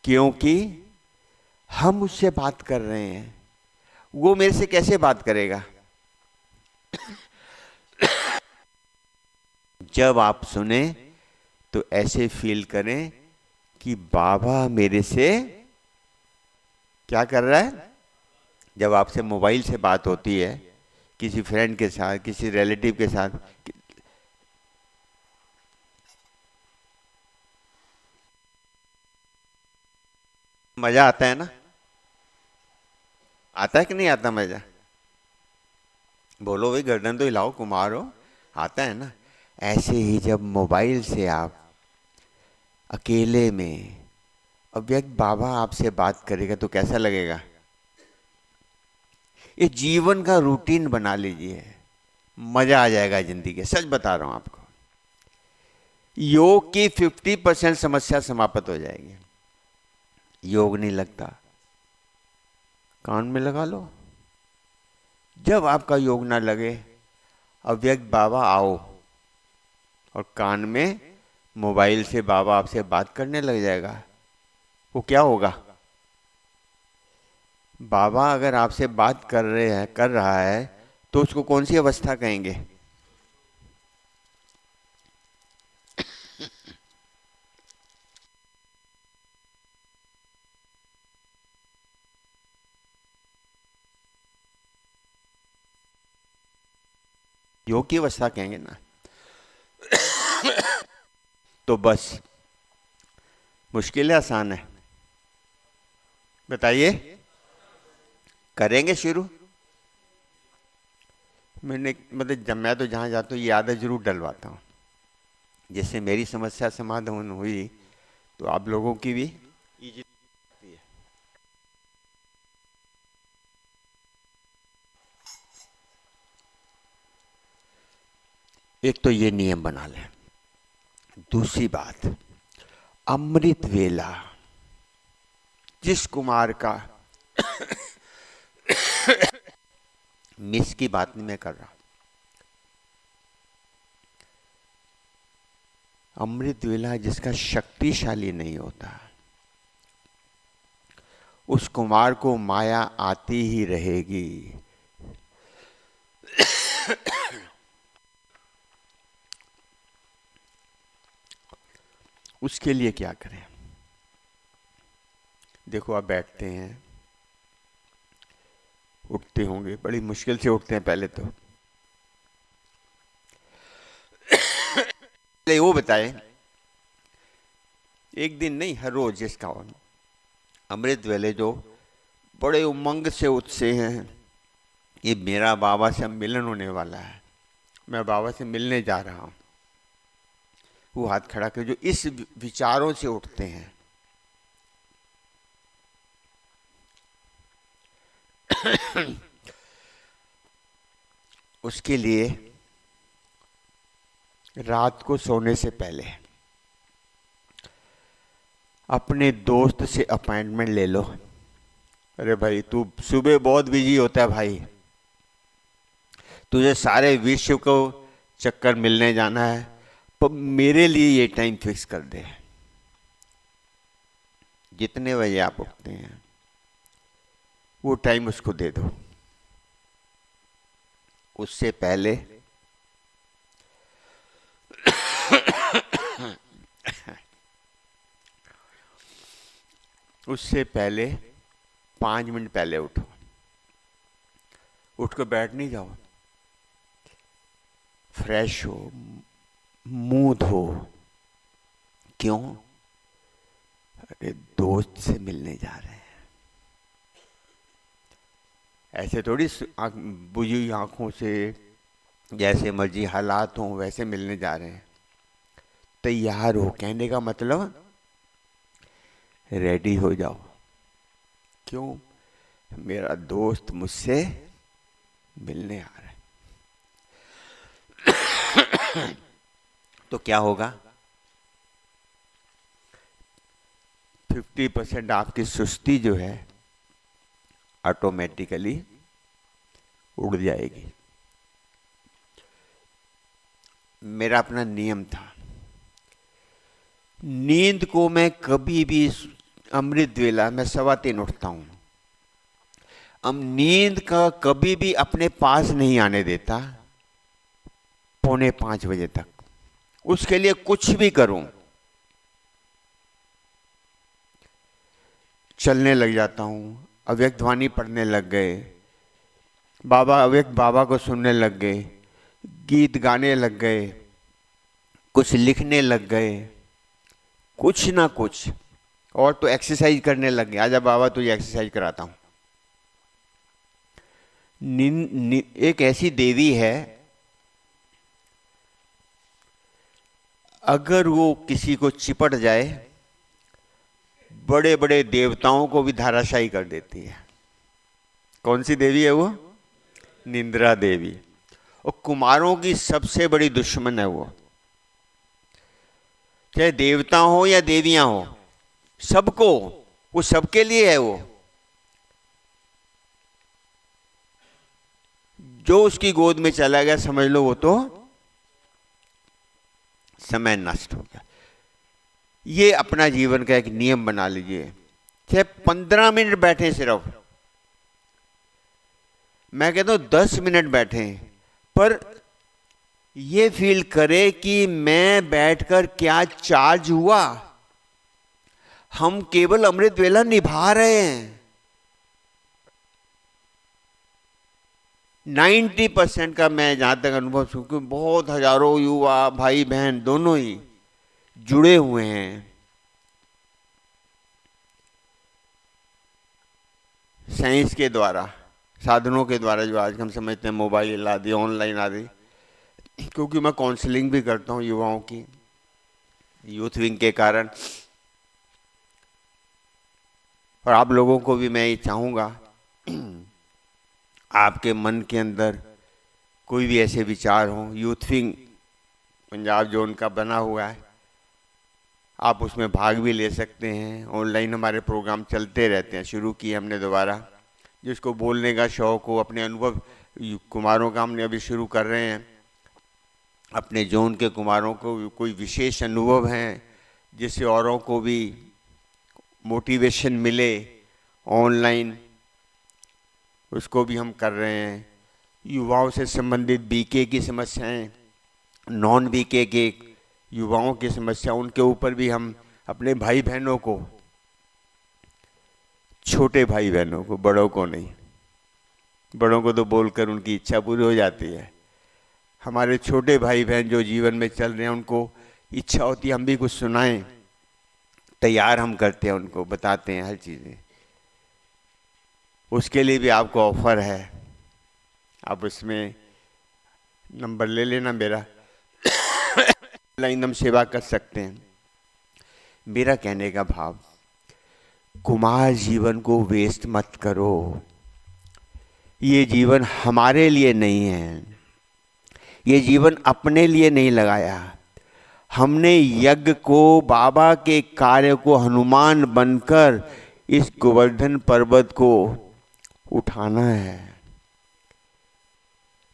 क्योंकि हम उससे बात कर रहे हैं, वो मेरे से कैसे बात करेगा? जब आप सुने तो ऐसे फील करें कि बाबा मेरे से क्या कर रहा है। जब आपसे मोबाइल से बात होती है, किसी फ्रेंड के साथ, किसी रिलेटिव के साथ, मजा आता है ना? आता है कि नहीं आता मजा? बोलो भाई, गर्दन तो हिलाओ, कुमार हो, आता है ना? ऐसे ही जब मोबाइल से आप अकेले में अव्यक्त बाबा आपसे बात करेगा तो कैसा लगेगा? ये जीवन का रूटीन बना लीजिए, मजा आ जाएगा जिंदगी। सच बता रहा हूं आपको, योग की 50% समस्या समाप्त हो जाएगी। योग नहीं लगता, कान में लगा लो। जब आपका योग ना लगे, अव्यक्त बाबा आओ और कान में मोबाइल से बाबा आपसे बात करने लग जाएगा। वो क्या होगा? बाबा अगर आपसे बात कर रहा है तो उसको कौन सी अवस्था कहेंगे? योग की अवस्था कहेंगे ना। तो बस मुश्किल है आसान है? बताइए, करेंगे शुरू? मैंने मतलब जब मैं तो जहाँ जाता हूँ ये आदत जरूर डलवाता हूँ। जैसे मेरी समस्या समाधान हुई तो आप लोगों की भी इजी है। एक तो ये नियम बना लें। दूसरी बात, अमृत वेला जिस कुमार का मिस की बात नहीं मैं कर रहा, अमृत वेला जिसका शक्तिशाली नहीं होता, उस कुमार को माया आती ही रहेगी। उसके लिए क्या करें? देखो, आप बैठते हैं, उठते होंगे, बड़ी मुश्किल से उठते हैं पहले तो। पहले वो बताए, एक दिन नहीं हर रोज जिसका हो, अमृत वेले जो बड़े उमंग से उठते हैं, ये मेरा बाबा से मिलन होने वाला है, मैं बाबा से मिलने जा रहा हूं, वो हाथ खड़ा कर, जो इस विचारों से उठते हैं, उसके लिए रात को सोने से पहले अपने दोस्त से अपॉइंटमेंट ले लो। अरे भाई, तू सुबह बहुत बिजी होता है भाई, तुझे सारे विश्व को चक्कर मिलने जाना है, पर मेरे लिए ये टाइम फिक्स कर दे। जितने बजे आप उठते हैं वो टाइम उसको दे दो। उससे पहले उससे पहले 5 मिनट पहले उठो। उठ कर बैठ नहीं जाओ, फ्रेश हो, मुंह धो। क्यों? अरे दोस्त से मिलने जा रहे हैं। ऐसे थोड़ी बुझी हुई आंखों से जैसे मर्जी हालात हों वैसे मिलने जा रहे हैं। तैयार हो, कहने का मतलब रेडी हो जाओ। क्यों? मेरा दोस्त मुझसे मिलने आ रहा है। तो क्या होगा? 50% आपकी सुस्ती जो है ऑटोमेटिकली उड़ जाएगी। मेरा अपना नियम था, नींद को मैं कभी भी, अमृत वेला मैं 3:15 उठता हूं, अब नींद का कभी भी अपने पास नहीं आने देता 4:45 बजे तक। उसके लिए कुछ भी करूं, चलने लग जाता हूं, अव्यक्त वाणी पढ़ने लग गए, अव्यक्त बाबा को सुनने लग गए, गीत गाने लग गए, कुछ लिखने लग गए, कुछ ना कुछ, और तो एक्सरसाइज करने लग गए। आजा बाबा तुझे एक्सरसाइज कराता हूं। एक ऐसी देवी है, अगर वो किसी को चिपट जाए, बड़े बड़े देवताओं को भी धाराशायी कर देती है। कौन सी देवी है वो? निंद्रा देवी। और कुमारों की सबसे बड़ी दुश्मन है वो, चाहे देवता हो या देवियां हो, सबको, वो सबके लिए है। वो जो उसकी गोद में चला गया, समझ लो वो तो समय नष्ट हो गया। ये अपना जीवन का एक नियम बना लीजिए, चाहे 15 मिनट बैठे, सिर्फ मैं कहता हूं 10 मिनट बैठे, पर ये फील करे कि मैं बैठकर क्या चार्ज हुआ। हम केवल अमृत वेला निभा रहे हैं, 90% का मैं जहाँ तक अनुभव क्योंकि बहुत हजारों युवा भाई बहन दोनों ही जुड़े हुए हैं साइंस के द्वारा, साधनों के द्वारा, जो आज हम समझते हैं मोबाइल आदि, ऑनलाइन आदि। क्योंकि मैं काउंसलिंग भी करता हूँ युवाओं की, यूथ विंग के कारण, और आप लोगों को भी मैं ये चाहूँगा, आपके मन के अंदर कोई भी ऐसे विचार हों, यूथ विंग पंजाब जोन का बना हुआ है, आप उसमें भाग भी ले सकते हैं। ऑनलाइन हमारे प्रोग्राम चलते रहते हैं, शुरू किए हमने दोबारा। जिसको बोलने का शौक़ हो, अपने अनुभव, कुमारों का हमने अभी शुरू कर रहे हैं, अपने जोन के कुमारों को कोई विशेष अनुभव हैं जिससे औरों को भी मोटिवेशन मिले ऑनलाइन, उसको भी हम कर रहे हैं। युवाओं से संबंधित बीके की समस्याएं, नॉन बीके के युवाओं की समस्या, उनके ऊपर भी हम अपने भाई बहनों को, छोटे भाई बहनों को, बड़ों को नहीं, बड़ों को तो बोलकर उनकी इच्छा पूरी हो जाती है, हमारे छोटे भाई बहन जो जीवन में चल रहे हैं उनको इच्छा होती है हम भी कुछ सुनाएं, तैयार हम करते हैं, उनको बताते हैं हर चीज़ें। उसके लिए भी आपको ऑफर है, आप उसमें नंबर ले लेना मेरा, ऑनलाइन हम सेवा कर सकते हैं। मेरा कहने का भाव, कुमार जीवन को वेस्ट मत करो, ये जीवन हमारे लिए नहीं है, ये जीवन अपने लिए नहीं लगाया हमने। यज्ञ को, बाबा के कार्य को हनुमान बनकर इस गोवर्धन पर्वत को उठाना है।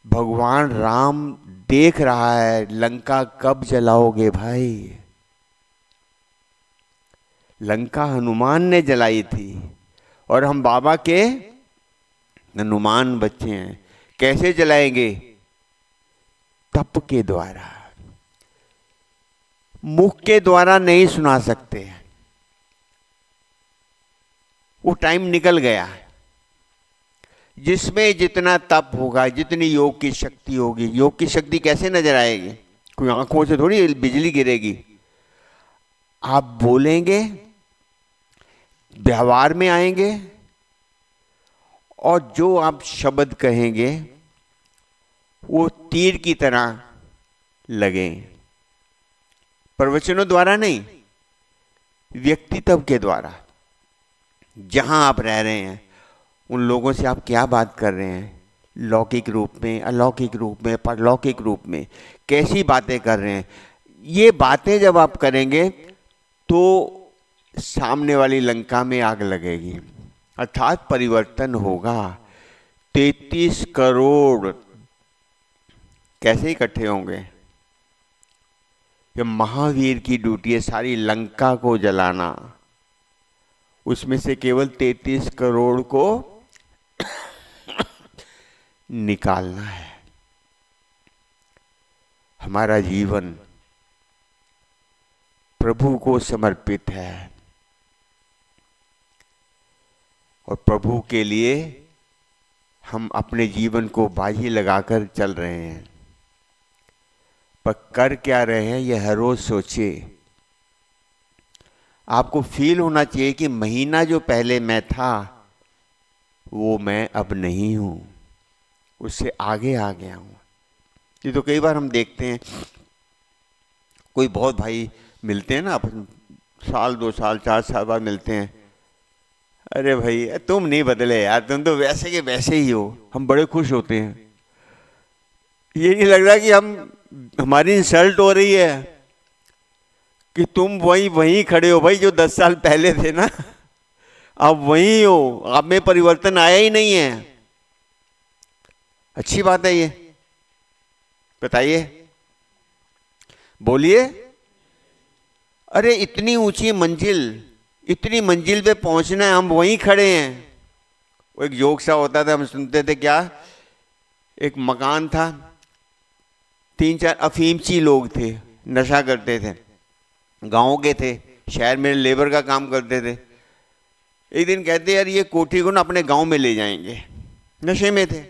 भगवान राम देख रहा है, लंका कब जलाओगे भाई? लंका हनुमान ने जलाई थी और हम बाबा के हनुमान बच्चे हैं। कैसे जलाएंगे? तप के द्वारा, मुख के द्वारा नहीं सुना सकते, वो टाइम निकल गया। जिसमें जितना तप होगा, जितनी योग की शक्ति होगी, योग की शक्ति कैसे नजर आएगी? कोई आंखों से थोड़ी बिजली गिरेगी। आप बोलेंगे, व्यवहार में आएंगे, और जो आप शब्द कहेंगे वो तीर की तरह लगे। प्रवचनों द्वारा नहीं, व्यक्तित्व के द्वारा। जहां आप रह रहे हैं उन लोगों से आप क्या बात कर रहे हैं, लौकिक रूप में, अलौकिक रूप में, परलौकिक रूप में, कैसी बातें कर रहे हैं। ये बातें जब आप करेंगे तो सामने वाली लंका में आग लगेगी, अर्थात परिवर्तन होगा। 33 करोड़ कैसे इकट्ठे होंगे? ये महावीर की ड्यूटी है, सारी लंका को जलाना। उसमें से केवल 33 करोड़ को निकालना है। हमारा जीवन प्रभु को समर्पित है और प्रभु के लिए हम अपने जीवन को बाजी लगाकर चल रहे हैं। पर कर क्या रहे हैं, यह हर रोज सोचिए। आपको फील होना चाहिए कि महीना जो पहले मैं था वो मैं अब नहीं हूं, उससे आगे आ गया हूं। ये तो कई बार हम देखते हैं, कोई बहुत भाई मिलते हैं ना, साल 2 साल 4 साल बाद मिलते हैं, अरे भाई तुम नहीं बदले यार, तुम तो वैसे के वैसे ही हो। हम बड़े खुश होते हैं। ये नहीं लग रहा कि हमारी इंसल्ट हो रही है कि तुम वहीं खड़े हो भाई जो 10 साल पहले थे ना, आप वहीं हो, आप में परिवर्तन आया ही नहीं है। अच्छी बात है ये, बताइए, बोलिए। अरे इतनी ऊंची मंजिल, इतनी मंजिल पे पहुंचना है, हम वहीं खड़े हैं। वो एक जोक सा होता था, हम सुनते थे, क्या, एक मकान था, 3-4 अफीमची लोग थे, नशा करते थे, गांव के थे, शहर में लेबर का काम करते थे। एक दिन कहते यार ये कोठी को ना अपने गांव में ले जाएंगे, नशे में थे।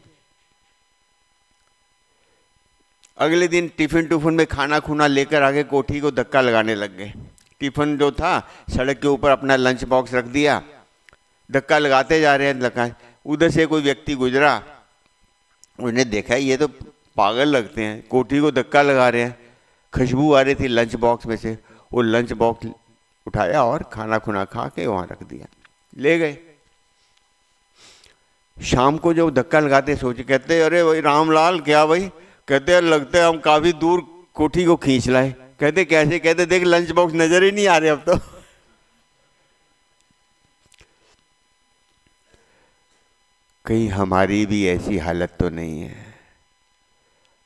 अगले दिन टिफिन टूफिन में खाना खूना लेकर आके कोठी को धक्का लगाने लग गए। टिफिन जो था सड़क के ऊपर अपना लंच बॉक्स रख दिया, धक्का लगाते जा रहे हैं। उधर से कोई व्यक्ति गुजरा, उन्हें देखा ये तो पागल लगते हैं, कोठी को धक्का लगा रहे हैं। खुशबू आ रही थी लंच बॉक्स में से, वो लंच बॉक्स उठाया और खाना खुना खा के वहाँ रख दिया, ले गए। शाम को जब धक्का लगाते सोचे, कहते अरे भाई रामलाल क्या भाई, कहते लगते हम काफी दूर कोठी को खींच लाए। कहते कैसे, कहते देख लंच बॉक्स नजर ही नहीं आ रहे अब तो। कहीं हमारी भी ऐसी हालत तो नहीं है?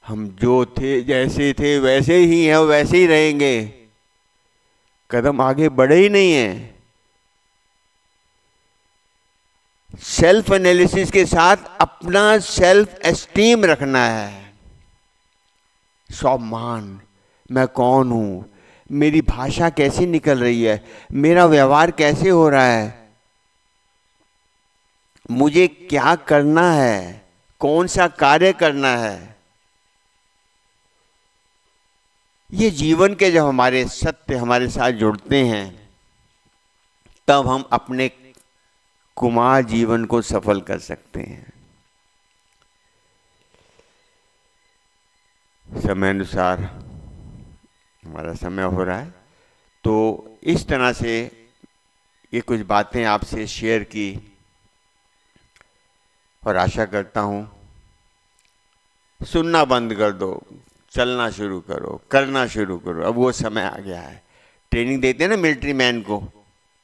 हम जो थे जैसे थे वैसे ही हैं, वैसे ही रहेंगे, कदम आगे बढ़े ही नहीं है। सेल्फ एनालिसिस के साथ अपना सेल्फ एस्टीम रखना है। स्वाभिमान, मैं कौन हूं, मेरी भाषा कैसी निकल रही है, मेरा व्यवहार कैसे हो रहा है, मुझे क्या करना है, कौन सा कार्य करना है। ये जीवन के जब हमारे सत्य हमारे साथ जुड़ते हैं तब हम अपने कुमार जीवन को सफल कर सकते हैं। समय अनुसार हमारा समय हो रहा है, तो इस तरह से ये कुछ बातें आपसे शेयर की और आशा करता हूं सुनना बंद कर दो, चलना शुरू करो, करना शुरू करो। अब वो समय आ गया है। ट्रेनिंग देते हैं ना मिलिट्री मैन को,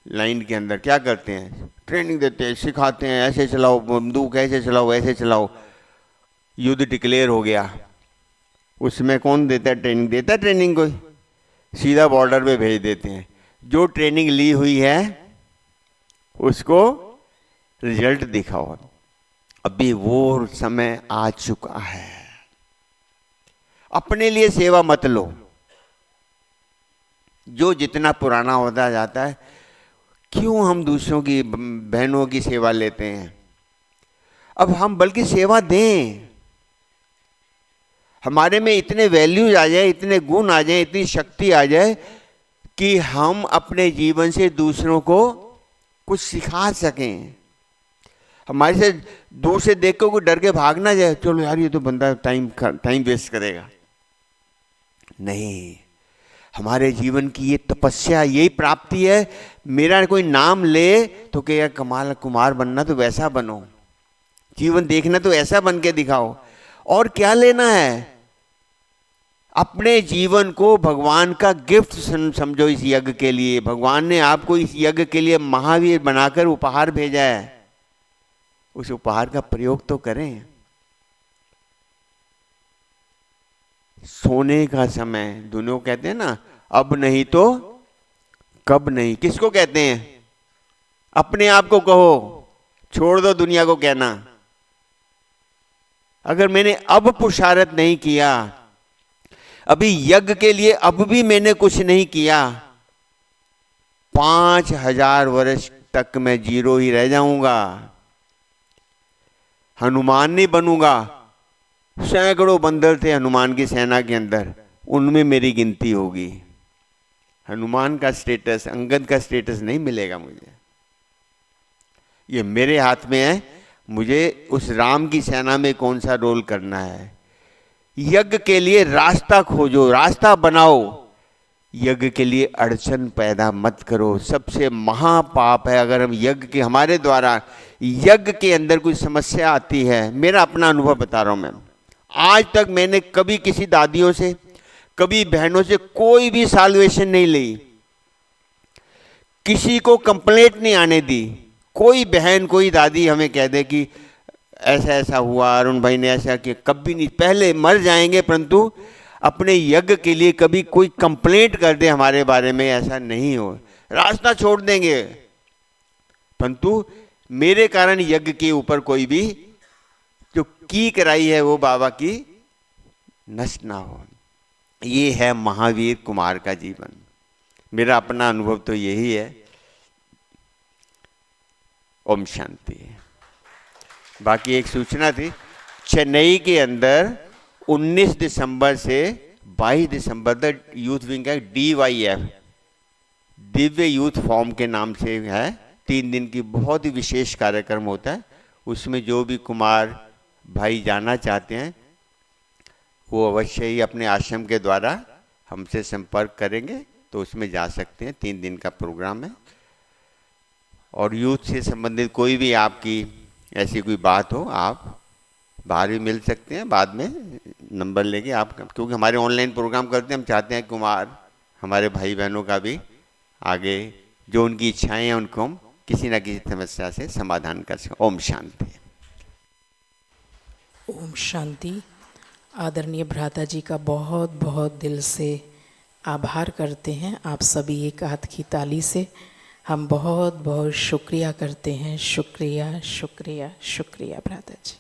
लाइन के अंदर क्या करते हैं, ट्रेनिंग देते हैं, सिखाते हैं, ऐसे चलाओ बंदूक, ऐसे चलाओ, ऐसे चलाओ। युद्ध डिक्लेयर हो गया, उसमें कौन देता है ट्रेनिंग, देता है ट्रेनिंग कोई, सीधा बॉर्डर पे भेज देते हैं। जो ट्रेनिंग ली हुई है उसको रिजल्ट दिखाओ। अभी वो समय आ चुका है। अपने लिए सेवा मत लो। जो जितना पुराना होता जाता है, क्यों हम दूसरों की बहनों की सेवा लेते हैं। अब हम बल्कि सेवा दें। हमारे में इतने वैल्यूज आ जाए, इतने गुण आ जाए, इतनी शक्ति आ जाए कि हम अपने जीवन से दूसरों को कुछ सिखा सकें। हमारे से दूर से देख कर कोई डर के भाग ना जाए, चलो यार ये तो बंदा टाइम वेस्ट करेगा। नहीं, हमारे जीवन की ये तपस्या, यही प्राप्ति है। मेरा कोई नाम ले तो कि यार कमाल, कुमार बनना तो वैसा बनो, जीवन देखना तो ऐसा बन के दिखाओ। और क्या लेना है, अपने जीवन को भगवान का गिफ्ट समझो। इस यज्ञ के लिए भगवान ने आपको इस यज्ञ के लिए महावीर बनाकर उपहार भेजा है। उस उपहार का प्रयोग तो करें। सोने का समय, दोनों कहते हैं ना, अब नहीं तो कब नहीं। किसको कहते हैं? अपने आप को कहो, छोड़ दो दुनिया को कहना। अगर मैंने अब पुरुषार्थ नहीं किया, अभी यज्ञ के लिए अब भी मैंने कुछ नहीं किया, 5000 वर्ष तक मैं जीरो ही रह जाऊंगा, हनुमान नहीं बनूंगा। सैकड़ों बंदर थे हनुमान की सेना के अंदर, उनमें मेरी गिनती होगी। हनुमान का स्टेटस, अंगद का स्टेटस नहीं मिलेगा मुझे। ये मेरे हाथ में है, मुझे उस राम की सेना में कौन सा रोल करना है। यज्ञ के लिए रास्ता खोजो, रास्ता बनाओ। यज्ञ के लिए अड़चन पैदा मत करो। सबसे महापाप है अगर हम यज्ञ के, हमारे द्वारा यज्ञ के अंदर कोई समस्या आती है। मेरा अपना अनुभव बता रहा हूं मैं। आज तक मैंने कभी किसी दादियों से, कभी बहनों से कोई भी सॉल्यूशन नहीं ली, किसी को कंप्लेंट नहीं आने दी। कोई बहन, कोई दादी हमें कह दे कि ऐसा ऐसा हुआ, अरुण भाई ने ऐसा किया, कभी नहीं। पहले मर जाएंगे परंतु अपने यज्ञ के लिए कभी कोई कंप्लेंट कर दे हमारे बारे में, ऐसा नहीं हो। रास्ता छोड़ देंगे परंतु मेरे कारण यज्ञ के ऊपर कोई भी जो की कराई है वो बाबा की नष्ट ना हो। ये है महावीर कुमार का जीवन। मेरा अपना अनुभव तो यही है। ओम शांति। बाकी एक सूचना थी, चेन्नई के अंदर 19 दिसंबर से 22 दिसंबर तक यूथ विंग का DYF दिव्य यूथ फॉर्म के नाम से है, 3 दिन की बहुत ही विशेष कार्यक्रम होता है। उसमें जो भी कुमार भाई जाना चाहते हैं वो अवश्य ही अपने आश्रम के द्वारा हमसे संपर्क करेंगे तो उसमें जा सकते हैं। 3 दिन का प्रोग्राम है। और यूथ से संबंधित कोई भी आपकी ऐसी कोई बात हो, आप बाहर भी मिल सकते हैं, बाद में नंबर लेके आप, क्योंकि हमारे ऑनलाइन प्रोग्राम करते हैं, हम चाहते हैं कुमार हमारे भाई बहनों का भी आगे जो उनकी इच्छाएं हैं उनको हम किसी न किसी समस्या से समाधान कर सकें। ओम शांति। ओम शांति। आदरणीय भ्राता जी का बहुत बहुत दिल से आभार करते हैं। आप सभी एक हाथ की ताली से हम बहुत बहुत शुक्रिया करते हैं। शुक्रिया शुक्रिया शुक्रिया भ्राता जी।